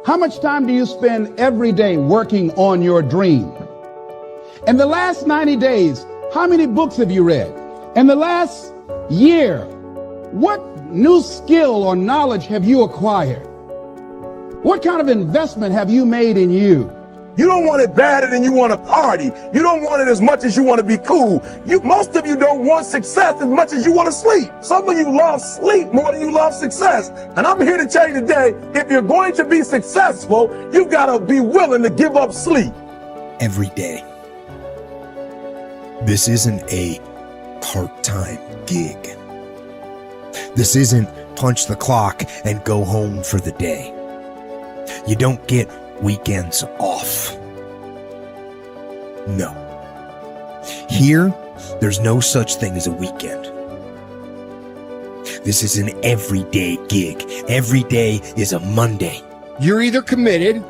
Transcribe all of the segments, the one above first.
How much time do you spend every day working on your dream? In the last 90 days, how many books have you read? In the last year, what new skill or knowledge have you acquired? What kind of investment have you made in you? You don't want it badder than you want to party. You don't want it as much as you want to be cool. Most of you don't want success as much as you want to sleep. Some of you love sleep more than you love success. And I'm here to tell you today, if you're going to be successful, you've got to be willing to give up sleep. Every day. This isn't a part-time gig. This isn't punch the clock and go home for the day. You don't get weekends off. No. Here, there's no such thing as a weekend. This is an everyday gig. Every day is a Monday. You're either committed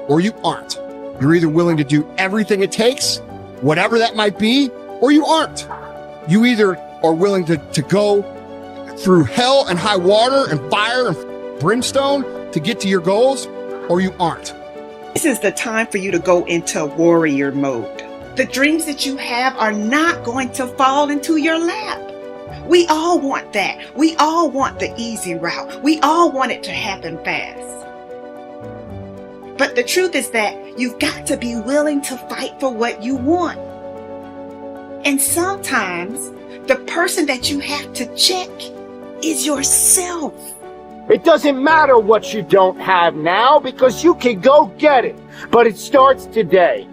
or you aren't. You're either willing to do everything it takes, whatever that might be, or you aren't. You either are willing to go through hell and high water and fire and brimstone to get to your goals, or you aren't. This is the time for you to go into warrior mode. The dreams that you have are not going to fall into your lap. We all want that. We all want the easy route. We all want it to happen fast. But the truth is that you've got to be willing to fight for what you want. And sometimes the person that you have to check is yourself. It doesn't matter what you don't have now because you can go get it. But it starts today.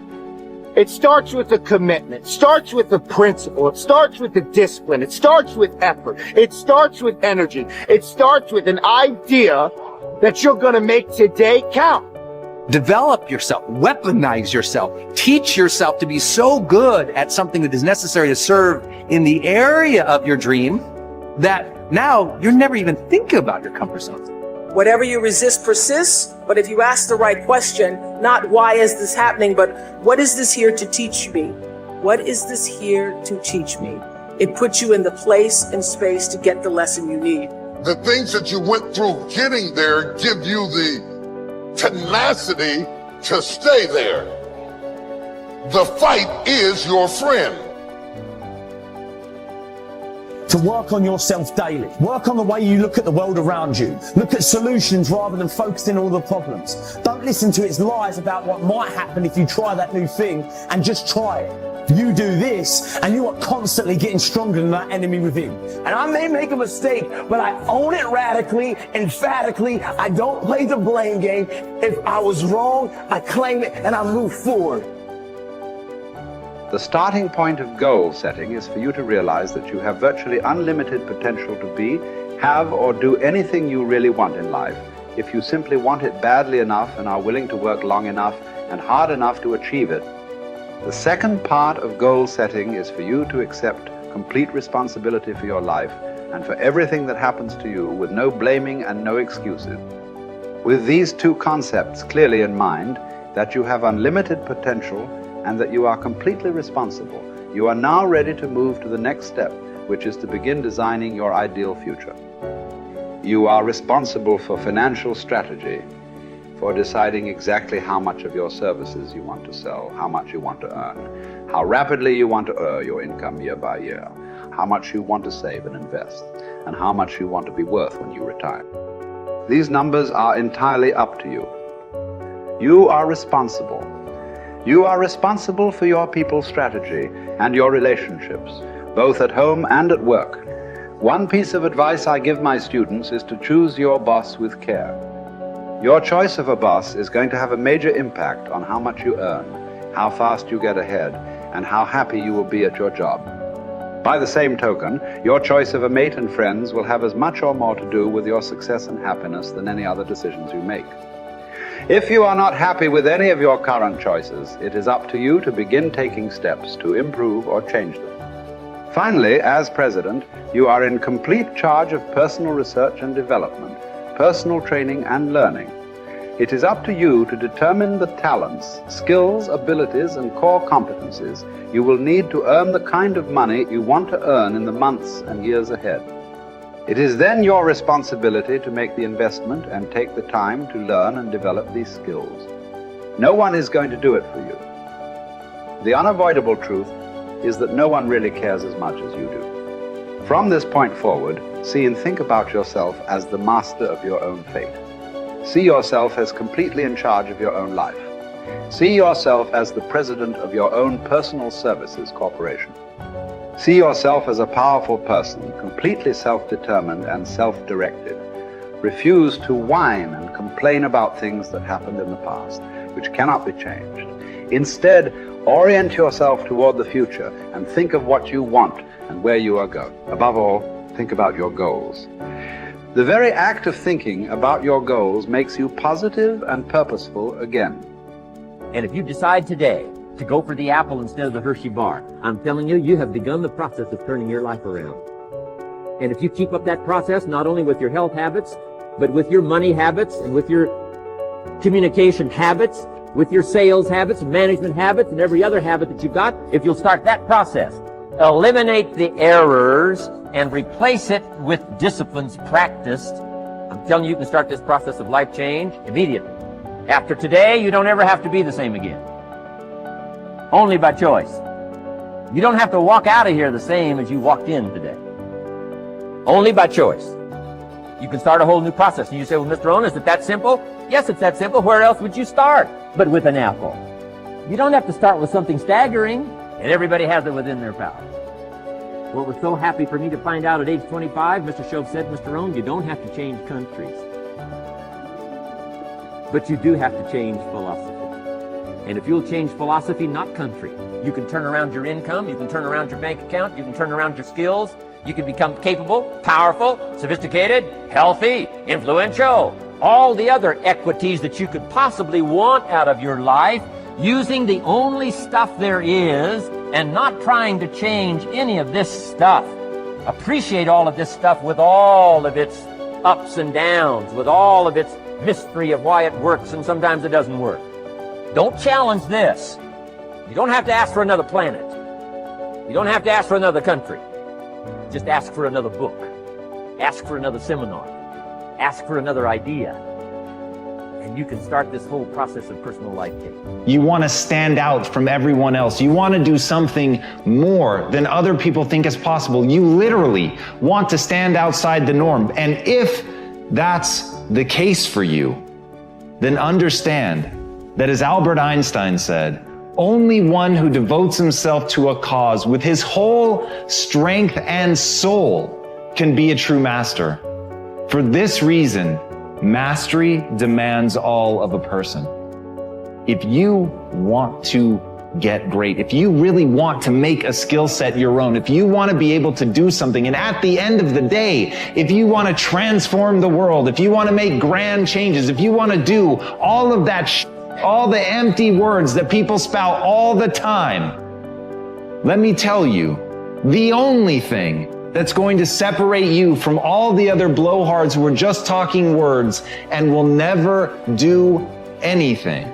It starts with a commitment. It starts with a principle. It starts with a discipline. It starts with effort. It starts with energy. It starts with an idea that you're going to make today count. Develop yourself, weaponize yourself, teach yourself to be so good at something that is necessary to serve in the area of your dream that now you're never even thinking about your comfort zone. Whatever you resist persists, but if you ask the right question, not why is this happening, but what is this here to teach me? What is this here to teach me? It puts you in the place and space to get the lesson you need. The things that you went through getting there give you the tenacity to stay there. The fight is your friend. To work on yourself daily. Work on the way you look at the world around you. Look at solutions rather than focusing on all the problems. Don't listen to its lies about what might happen if you try that new thing, and just try it. You do this and you are constantly getting stronger than that enemy within. And I may make a mistake, but I own it radically, emphatically. I don't play the blame game. If I was wrong, I claim it and I move forward. The starting point of goal setting is for you to realize that you have virtually unlimited potential to be, have, or do anything you really want in life if you simply want it badly enough and are willing to work long enough and hard enough to achieve it. The second part of goal setting is for you to accept complete responsibility for your life and for everything that happens to you with no blaming and no excuses. With these two concepts clearly in mind, that you have unlimited potential and that you are completely responsible, you are now ready to move to the next step, which is to begin designing your ideal future. You are responsible for financial strategy, for deciding exactly how much of your services you want to sell, how much you want to earn, how rapidly you want to earn your income year by year, how much you want to save and invest, and how much you want to be worth when you retire. These numbers are entirely up to you. You are responsible. You are responsible for your people's strategy and your relationships, both at home and at work. One piece of advice I give my students is to choose your boss with care. Your choice of a boss is going to have a major impact on how much you earn, how fast you get ahead, and how happy you will be at your job. By the same token, your choice of a mate and friends will have as much or more to do with your success and happiness than any other decisions you make. If you are not happy with any of your current choices, it is up to you to begin taking steps to improve or change them. Finally, as president, you are in complete charge of personal research and development, personal training and learning. It is up to you to determine the talents, skills, abilities, and core competencies you will need to earn the kind of money you want to earn in the months and years ahead. It is then your responsibility to make the investment and take the time to learn and develop these skills. No one is going to do it for you. The unavoidable truth is that no one really cares as much as you do. From this point forward, see and think about yourself as the master of your own fate. See yourself as completely in charge of your own life. See yourself as the president of your own personal services corporation. See yourself as a powerful person, completely self-determined and self-directed. Refuse to whine and complain about things that happened in the past, which cannot be changed. Instead, orient yourself toward the future and think of what you want and where you are going. Above all, think about your goals. The very act of thinking about your goals makes you positive and purposeful again. And if you decide today to go for the apple instead of the Hershey bar, I'm telling you, you have begun the process of turning your life around. And if you keep up that process, not only with your health habits, but with your money habits and with your communication habits, with your sales habits, management habits, and every other habit that you've got, if you'll start that process, eliminate the errors and replace it with disciplines practiced, I'm telling you, you can start this process of life change immediately. After today, you don't ever have to be the same again. Only by choice. You don't have to walk out of here the same as you walked in today. Only by choice. You can start a whole new process. And you say, well, Mr. Owen, is it that simple? Yes, it's that simple. Where else would you start but with an apple? You don't have to start with something staggering, and everybody has it within their power. What was so happy for me to find out at age 25, Mr. Shove said, Mr. Owen, you don't have to change countries. But you do have to change philosophy. And if you'll change philosophy, not country, you can turn around your income, you can turn around your bank account, you can turn around your skills, you can become capable, powerful, sophisticated, healthy, influential, all the other equities that you could possibly want out of your life, using the only stuff there is and not trying to change any of this stuff. Appreciate all of this stuff with all of its ups and downs, with all of its mystery of why it works and sometimes it doesn't work. Don't challenge this. You don't have to ask for another planet. You don't have to ask for another country. Just ask for another book. Ask for another seminar. Ask for another idea. And you can start this whole process of personal life change. You want to stand out from everyone else. You want to do something more than other people think is possible. You literally want to stand outside the norm. And if that's the case for you, then understand that, as Albert Einstein said, only one who devotes himself to a cause with his whole strength and soul can be a true master. For this reason, mastery demands all of a person. If you want to get great, if you really want to make a skill set your own, if you want to be able to do something, and at the end of the day, if you want to transform the world, if you want to make grand changes, if you want to do all of that all the empty words that people spout all the time, let me tell you, the only thing that's going to separate you from all the other blowhards who are just talking words and will never do anything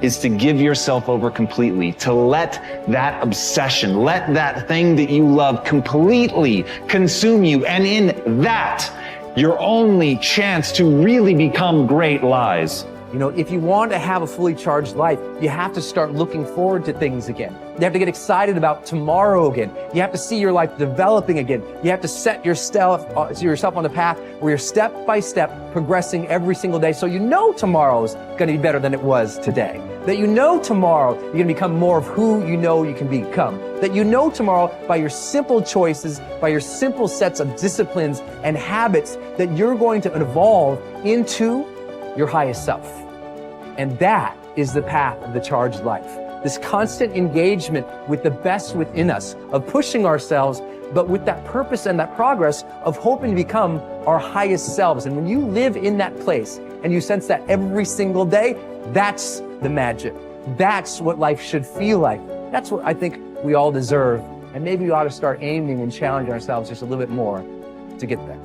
is to give yourself over completely, to let that obsession, let that thing that you love completely consume you. And in that, your only chance to really become great lies. You know, if you want to have a fully charged life, you have to start looking forward to things again. You have to get excited about tomorrow again. You have to see your life developing again. You have to set yourself on a path where you're step by step progressing every single day, so you know tomorrow's going to be better than it was today. That you know tomorrow you're going to become more of who you know you can become. That you know tomorrow by your simple choices, by your simple sets of disciplines and habits, that you're going to evolve into your highest self. And that is the path of the charged life. This constant engagement with the best within us, of pushing ourselves, but with that purpose and that progress of hoping to become our highest selves. And when you live in that place and you sense that every single day, that's the magic. That's what life should feel like. That's what I think we all deserve. And maybe we ought to start aiming and challenging ourselves just a little bit more to get there.